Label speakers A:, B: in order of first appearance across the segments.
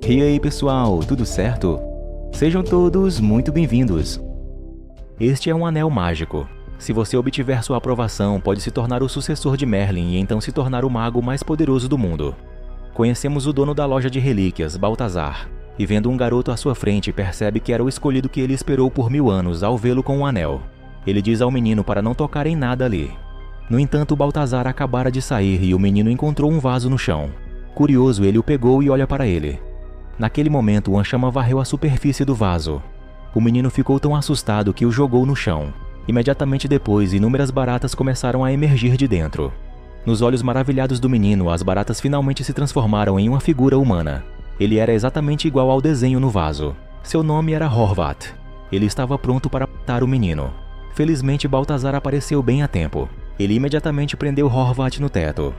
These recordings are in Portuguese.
A: E aí pessoal, tudo certo? Sejam todos muito bem-vindos. Este é um anel mágico. Se você obtiver sua aprovação, pode se tornar o sucessor de Merlin e então se tornar o mago mais poderoso do mundo. Conhecemos o dono da loja de relíquias, Baltazar, e vendo um garoto à sua frente percebe que era o escolhido que ele esperou por 1000 anos ao vê-lo com um anel. Ele diz ao menino para não tocar em nada ali. No entanto, Baltazar acabara de sair e o menino encontrou um vaso no chão. Curioso, ele o pegou e olha para ele. Naquele momento, uma chama varreu a superfície do vaso. O menino ficou tão assustado que o jogou no chão. Imediatamente depois, inúmeras baratas começaram a emergir de dentro. Nos olhos maravilhados do menino, as baratas finalmente se transformaram em uma figura humana. Ele era exatamente igual ao desenho no vaso. Seu nome era Horvat. Ele estava pronto para matar o menino. Felizmente, Baltazar apareceu bem a tempo. Ele imediatamente prendeu Horvat no teto.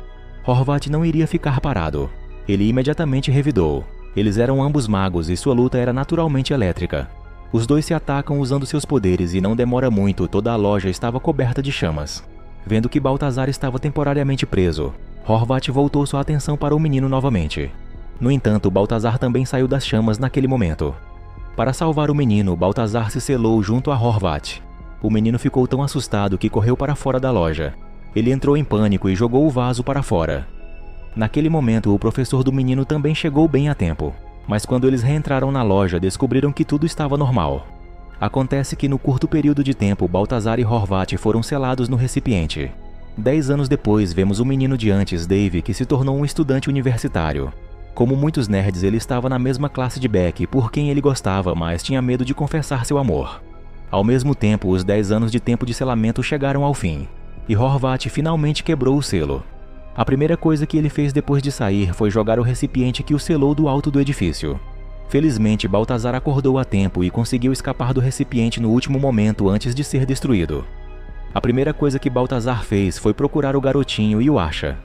A: Horvat não iria ficar parado. Ele imediatamente revidou. Eles eram ambos magos e sua luta era naturalmente elétrica. Os dois se atacam usando seus poderes e não demora muito, toda a loja estava coberta de chamas. Vendo que Baltazar estava temporariamente preso, Horvat voltou sua atenção para o menino novamente. No entanto, Baltazar também saiu das chamas naquele momento. Para salvar o menino, Baltazar se selou junto a Horvat. O menino ficou tão assustado que correu para fora da loja. Ele entrou em pânico e jogou o vaso para fora. Naquele momento, o professor do menino também chegou bem a tempo. Mas quando eles reentraram na loja, descobriram que tudo estava normal. Acontece que no curto período de tempo, Baltazar e Horvat foram selados no recipiente. 10 anos depois, vemos o menino de antes, Dave, que se tornou um estudante universitário. Como muitos nerds, ele estava na mesma classe de Beck, por quem ele gostava, mas tinha medo de confessar seu amor. Ao mesmo tempo, os 10 anos de tempo de selamento chegaram ao fim. E Horvat finalmente quebrou o selo. A primeira coisa que ele fez depois de sair foi jogar o recipiente que o selou do alto do edifício. Felizmente, Baltazar acordou a tempo e conseguiu escapar do recipiente no último momento antes de ser destruído. A primeira coisa que Baltazar fez foi procurar o garotinho e o acha.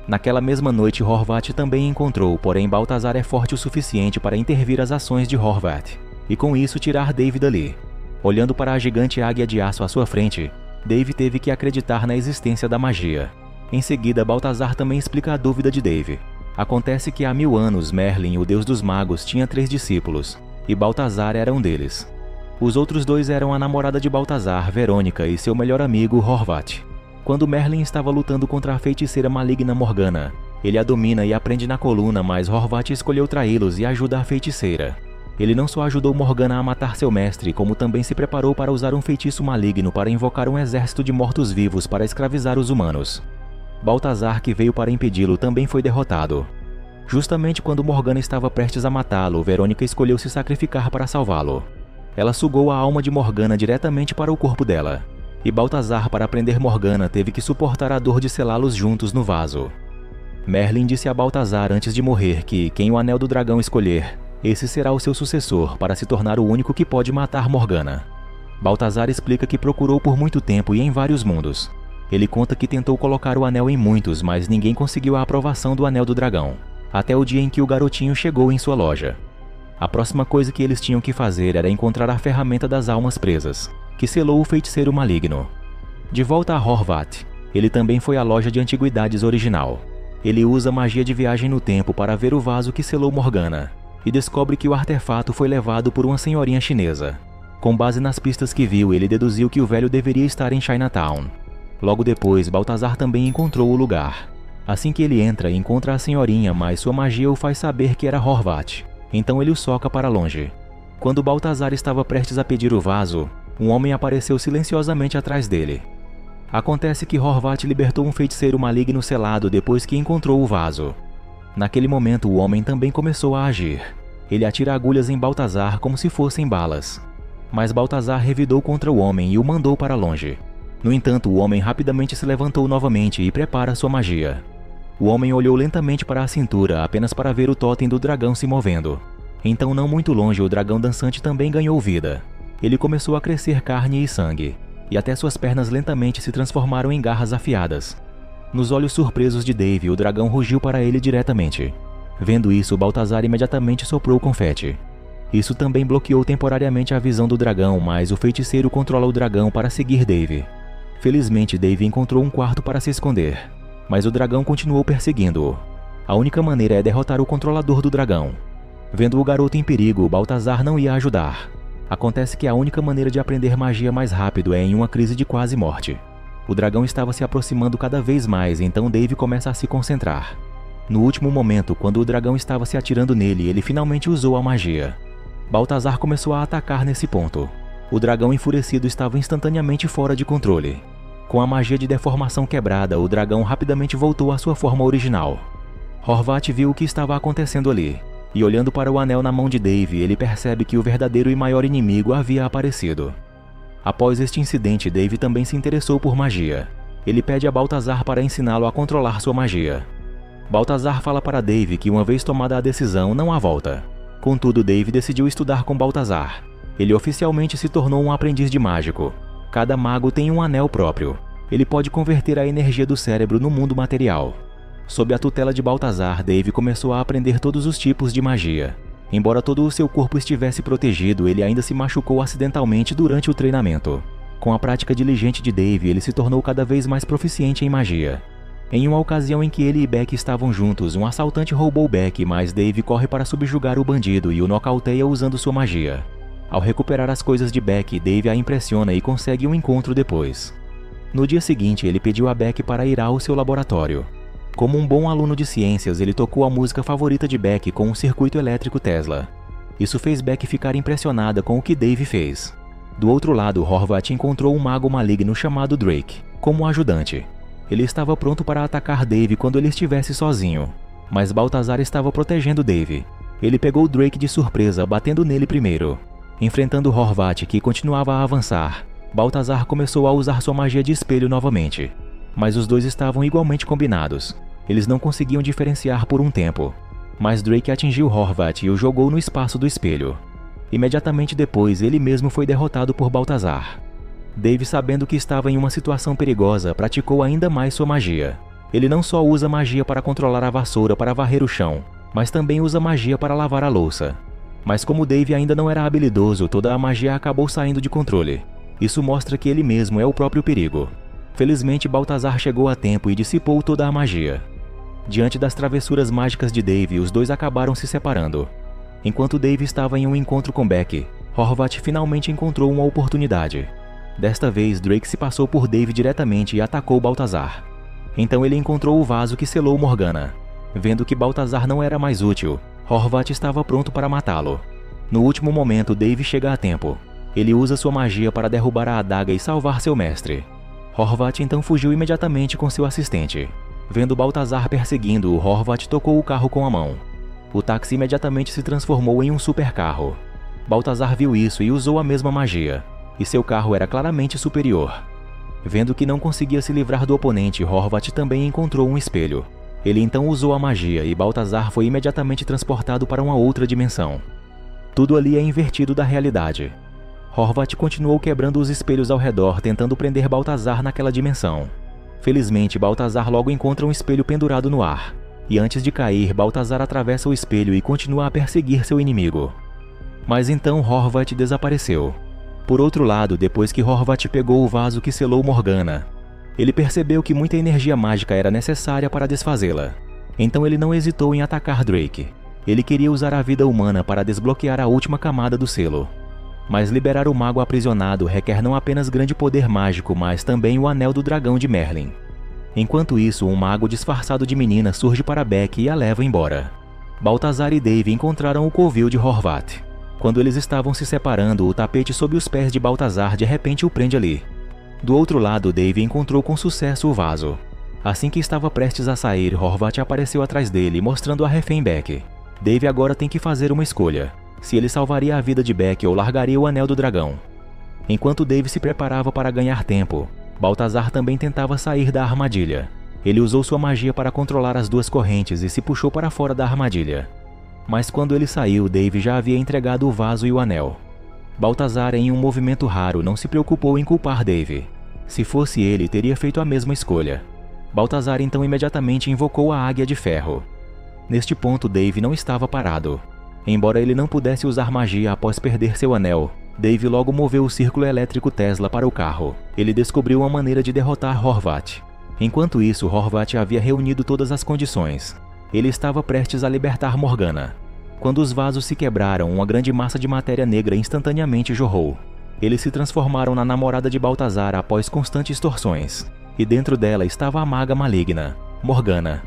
A: Naquela mesma noite, Horvat também encontrou, porém Baltazar é forte o suficiente para intervir as ações de Horvat, e com isso tirar Dave dali. Olhando para a gigante águia de aço à sua frente, Dave teve que acreditar na existência da magia. Em seguida, Baltazar também explica a dúvida de Dave. Acontece que há 1000 anos, Merlin, o deus dos magos, tinha 3 discípulos, e Baltazar era um deles. Os outros 2 eram a namorada de Baltazar, Verônica, e seu melhor amigo, Horvat. Quando Merlin estava lutando contra a feiticeira maligna Morgana, ele a domina e a prende na coluna, mas Horvat escolheu traí-los e ajuda a feiticeira. Ele não só ajudou Morgana a matar seu mestre, como também se preparou para usar um feitiço maligno para invocar um exército de mortos-vivos para escravizar os humanos. Baltazar, que veio para impedi-lo, também foi derrotado. Justamente quando Morgana estava prestes a matá-lo, Verônica escolheu se sacrificar para salvá-lo. Ela sugou a alma de Morgana diretamente para o corpo dela. E Baltazar, para prender Morgana, teve que suportar a dor de selá-los juntos no vaso. Merlin disse a Baltazar antes de morrer que quem o Anel do Dragão escolher, esse será o seu sucessor para se tornar o único que pode matar Morgana. Baltazar explica que procurou por muito tempo e em vários mundos. Ele conta que tentou colocar o anel em muitos, mas ninguém conseguiu a aprovação do Anel do Dragão, até o dia em que o garotinho chegou em sua loja. A próxima coisa que eles tinham que fazer era encontrar a ferramenta das almas presas, que selou o feiticeiro maligno. De volta a Horvat, ele também foi à loja de antiguidades original. Ele usa magia de viagem no tempo para ver o vaso que selou Morgana, e descobre que o artefato foi levado por uma senhorinha chinesa. Com base nas pistas que viu, ele deduziu que o velho deveria estar em Chinatown. Logo depois, Baltazar também encontrou o lugar. Assim que ele entra, encontra a senhorinha, mas sua magia o faz saber que era Horvat. Então ele o soca para longe. Quando Baltazar estava prestes a pedir o vaso, um homem apareceu silenciosamente atrás dele. Acontece que Horvat libertou um feiticeiro maligno selado depois que encontrou o vaso. Naquele momento, o homem também começou a agir. Ele atira agulhas em Baltazar como se fossem balas. Mas Baltazar revidou contra o homem e o mandou para longe. No entanto, o homem rapidamente se levantou novamente e prepara sua magia. O homem olhou lentamente para a cintura, apenas para ver o totem do dragão se movendo. Então, não muito longe, o dragão dançante também ganhou vida. Ele começou a crescer carne e sangue, e até suas pernas lentamente se transformaram em garras afiadas. Nos olhos surpresos de Dave, o dragão rugiu para ele diretamente. Vendo isso, Baltazar imediatamente soprou confete. Isso também bloqueou temporariamente a visão do dragão, mas o feiticeiro controla o dragão para seguir Dave. Felizmente, Dave encontrou um quarto para se esconder, mas o dragão continuou perseguindo-o. A única maneira é derrotar o controlador do dragão. Vendo o garoto em perigo, Baltazar não ia ajudar. Acontece que a única maneira de aprender magia mais rápido é em uma crise de quase morte. O dragão estava se aproximando cada vez mais, então Dave começa a se concentrar. No último momento, quando o dragão estava se atirando nele, ele finalmente usou a magia. Baltazar começou a atacar nesse ponto. O dragão enfurecido estava instantaneamente fora de controle. Com a magia de deformação quebrada, o dragão rapidamente voltou à sua forma original. Horvat viu o que estava acontecendo ali, e olhando para o anel na mão de Dave, ele percebe que o verdadeiro e maior inimigo havia aparecido. Após este incidente, Dave também se interessou por magia. Ele pede a Baltazar para ensiná-lo a controlar sua magia. Baltazar fala para Dave que uma vez tomada a decisão, não há volta. Contudo, Dave decidiu estudar com Baltazar. Ele oficialmente se tornou um aprendiz de mágico. Cada mago tem um anel próprio. Ele pode converter a energia do cérebro no mundo material. Sob a tutela de Baltazar, Dave começou a aprender todos os tipos de magia. Embora todo o seu corpo estivesse protegido, ele ainda se machucou acidentalmente durante o treinamento. Com a prática diligente de Dave, ele se tornou cada vez mais proficiente em magia. Em uma ocasião em que ele e Beck estavam juntos, um assaltante roubou Beck, mas Dave corre para subjugar o bandido e o nocauteia usando sua magia. Ao recuperar as coisas de Beck, Dave a impressiona e consegue um encontro depois. No dia seguinte, ele pediu a Beck para ir ao seu laboratório. Como um bom aluno de ciências, ele tocou a música favorita de Beck com um circuito elétrico Tesla. Isso fez Beck ficar impressionada com o que Dave fez. Do outro lado, Horvat encontrou um mago maligno chamado Drake, como ajudante. Ele estava pronto para atacar Dave quando ele estivesse sozinho, mas Baltazar estava protegendo Dave. Ele pegou Drake de surpresa, batendo nele primeiro. Enfrentando Horvat, que continuava a avançar, Baltazar começou a usar sua magia de espelho novamente. Mas os dois estavam igualmente combinados. Eles não conseguiam diferenciar por um tempo. Mas Drake atingiu Horvat e o jogou no espaço do espelho. Imediatamente depois, ele mesmo foi derrotado por Baltazar. Dave, sabendo que estava em uma situação perigosa, praticou ainda mais sua magia. Ele não só usa magia para controlar a vassoura para varrer o chão, mas também usa magia para lavar a louça. Mas como Dave ainda não era habilidoso, toda a magia acabou saindo de controle. Isso mostra que ele mesmo é o próprio perigo. Felizmente, Baltazar chegou a tempo e dissipou toda a magia. Diante das travessuras mágicas de Dave, os dois acabaram se separando. Enquanto Dave estava em um encontro com Beck, Horvat finalmente encontrou uma oportunidade. Desta vez, Drake se passou por Dave diretamente e atacou Baltazar. Então ele encontrou o vaso que selou Morgana. Vendo que Baltazar não era mais útil, Horvat estava pronto para matá-lo. No último momento, Dave chega a tempo. Ele usa sua magia para derrubar a adaga e salvar seu mestre. Horvat então fugiu imediatamente com seu assistente. Vendo Baltazar perseguindo-o, Horvat tocou o carro com a mão. O táxi imediatamente se transformou em um supercarro. Baltazar viu isso e usou a mesma magia, e seu carro era claramente superior. Vendo que não conseguia se livrar do oponente, Horvat também encontrou um espelho. Ele então usou a magia e Baltazar foi imediatamente transportado para uma outra dimensão. Tudo ali é invertido da realidade. Horvat continuou quebrando os espelhos ao redor, tentando prender Baltazar naquela dimensão. Felizmente, Baltazar logo encontra um espelho pendurado no ar. E antes de cair, Baltazar atravessa o espelho e continua a perseguir seu inimigo. Mas então Horvat desapareceu. Por outro lado, depois que Horvat pegou o vaso que selou Morgana, ele percebeu que muita energia mágica era necessária para desfazê-la. Então ele não hesitou em atacar Drake. Ele queria usar a vida humana para desbloquear a última camada do selo. Mas liberar o mago aprisionado requer não apenas grande poder mágico, mas também o anel do dragão de Merlin. Enquanto isso, um mago disfarçado de menina surge para Beck e a leva embora. Baltazar e Dave encontraram o covil de Horvat. Quando eles estavam se separando, o tapete sob os pés de Baltazar de repente o prende ali. Do outro lado, Dave encontrou com sucesso o vaso. Assim que estava prestes a sair, Horvat apareceu atrás dele, mostrando a refém Beck. Dave agora tem que fazer uma escolha: se ele salvaria a vida de Beck ou largaria o anel do dragão. Enquanto Dave se preparava para ganhar tempo, Baltazar também tentava sair da armadilha. Ele usou sua magia para controlar as duas correntes e se puxou para fora da armadilha. Mas quando ele saiu, Dave já havia entregado o vaso e o anel. Baltazar, em um movimento raro, não se preocupou em culpar Dave. Se fosse ele, teria feito a mesma escolha. Baltazar então imediatamente invocou a Águia de Ferro. Neste ponto, Dave não estava parado. Embora ele não pudesse usar magia após perder seu anel, Dave logo moveu o círculo elétrico Tesla para o carro. Ele descobriu uma maneira de derrotar Horvat. Enquanto isso, Horvat havia reunido todas as condições. Ele estava prestes a libertar Morgana. Quando os vasos se quebraram, uma grande massa de matéria negra instantaneamente jorrou. Eles se transformaram na namorada de Baltazar após constantes torções, e dentro dela estava a maga maligna, Morgana.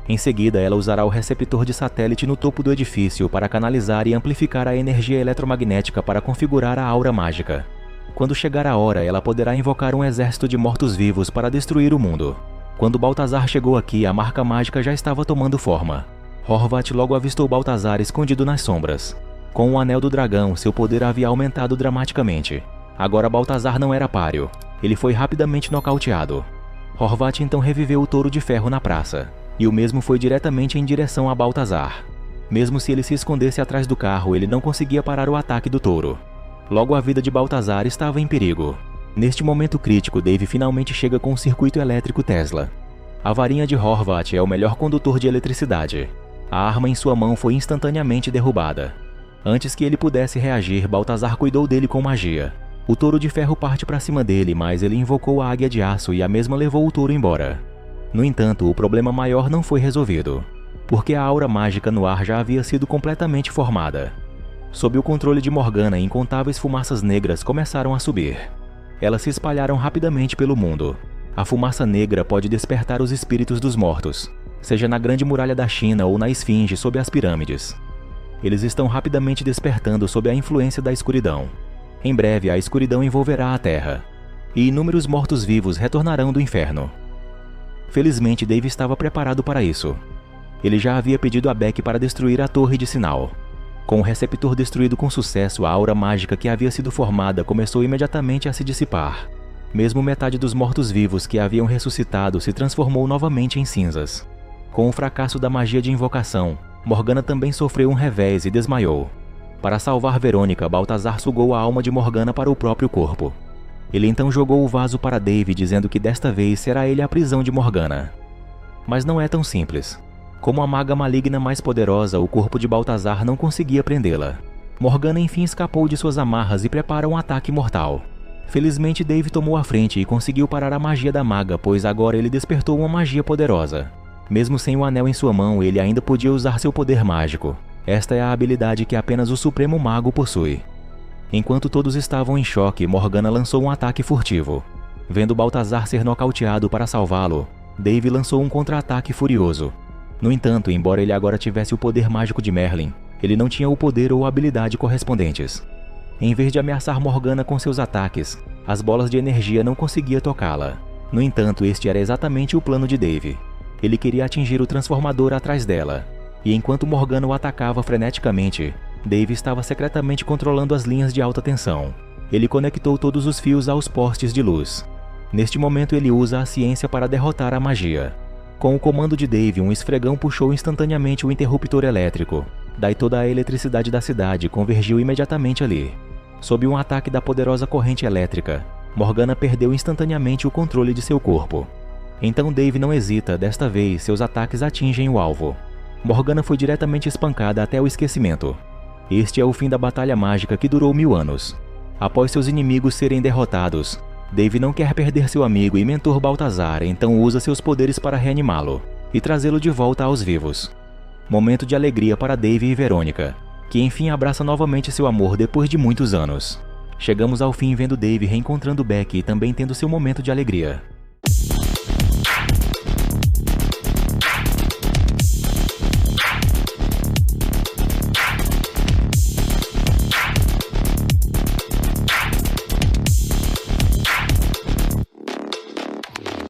A: Em seguida, ela usará o receptor de satélite no topo do edifício para canalizar e amplificar a energia eletromagnética para configurar a aura mágica. Quando chegar a hora, ela poderá invocar um exército de mortos-vivos para destruir o mundo. Quando Baltazar chegou aqui, a marca mágica já estava tomando forma. Horvat logo avistou Baltazar escondido nas sombras. Com o Anel do Dragão, seu poder havia aumentado dramaticamente. Agora Baltazar não era páreo. Ele foi rapidamente nocauteado. Horvat então reviveu o Touro de Ferro na praça, e o mesmo foi diretamente em direção a Baltazar. Mesmo se ele se escondesse atrás do carro, ele não conseguia parar o ataque do touro. Logo a vida de Baltazar estava em perigo. Neste momento crítico, Dave finalmente chega com o circuito elétrico Tesla. A varinha de Horvat é o melhor condutor de eletricidade. A arma em sua mão foi instantaneamente derrubada. Antes que ele pudesse reagir, Baltazar cuidou dele com magia. O Touro de Ferro parte para cima dele, mas ele invocou a Águia de Aço e a mesma levou o touro embora. No entanto, o problema maior não foi resolvido, porque a aura mágica no ar já havia sido completamente formada. Sob o controle de Morgana, incontáveis fumaças negras começaram a subir. Elas se espalharam rapidamente pelo mundo. A fumaça negra pode despertar os espíritos dos mortos, seja na Grande Muralha da China ou na Esfinge sob as pirâmides. Eles estão rapidamente despertando sob a influência da escuridão. Em breve, a escuridão envolverá a Terra, e inúmeros mortos-vivos retornarão do inferno. Felizmente, Dave estava preparado para isso. Ele já havia pedido a Beck para destruir a torre de sinal. Com o receptor destruído com sucesso, a aura mágica que havia sido formada começou imediatamente a se dissipar. Mesmo metade dos mortos-vivos que haviam ressuscitado se transformou novamente em cinzas. Com o fracasso da magia de invocação, Morgana também sofreu um revés e desmaiou. Para salvar Verônica, Baltazar sugou a alma de Morgana para o próprio corpo. Ele então jogou o vaso para Dave, dizendo que desta vez será ele a prisão de Morgana. Mas não é tão simples. Como a maga maligna mais poderosa, o corpo de Baltazar não conseguia prendê-la. Morgana enfim escapou de suas amarras e prepara um ataque mortal. Felizmente, Dave tomou a frente e conseguiu parar a magia da maga, pois agora ele despertou uma magia poderosa. Mesmo sem o anel em sua mão, ele ainda podia usar seu poder mágico. Esta é a habilidade que apenas o Supremo Mago possui. Enquanto todos estavam em choque, Morgana lançou um ataque furtivo. Vendo Baltazar ser nocauteado para salvá-lo, Dave lançou um contra-ataque furioso. No entanto, embora ele agora tivesse o poder mágico de Merlin, ele não tinha o poder ou habilidade correspondentes. Em vez de ameaçar Morgana com seus ataques, as bolas de energia não conseguiam tocá-la. No entanto, este era exatamente o plano de Dave. Ele queria atingir o transformador atrás dela, e enquanto Morgana o atacava freneticamente, Dave estava secretamente controlando as linhas de alta tensão. Ele conectou todos os fios aos postes de luz. Neste momento, ele usa a ciência para derrotar a magia. Com o comando de Dave, um esfregão puxou instantaneamente o interruptor elétrico. Daí toda a eletricidade da cidade convergiu imediatamente ali. Sob um ataque da poderosa corrente elétrica, Morgana perdeu instantaneamente o controle de seu corpo. Então Dave não hesita, desta vez seus ataques atingem o alvo. Morgana foi diretamente espancada até o esquecimento. Este é o fim da batalha mágica que durou 1000 anos. Após seus inimigos serem derrotados, Dave não quer perder seu amigo e mentor Baltazar, então usa seus poderes para reanimá-lo e trazê-lo de volta aos vivos. Momento de alegria para Dave e Verônica, que enfim abraça novamente seu amor depois de muitos anos. Chegamos ao fim vendo Dave reencontrando Beck e também tendo seu momento de alegria.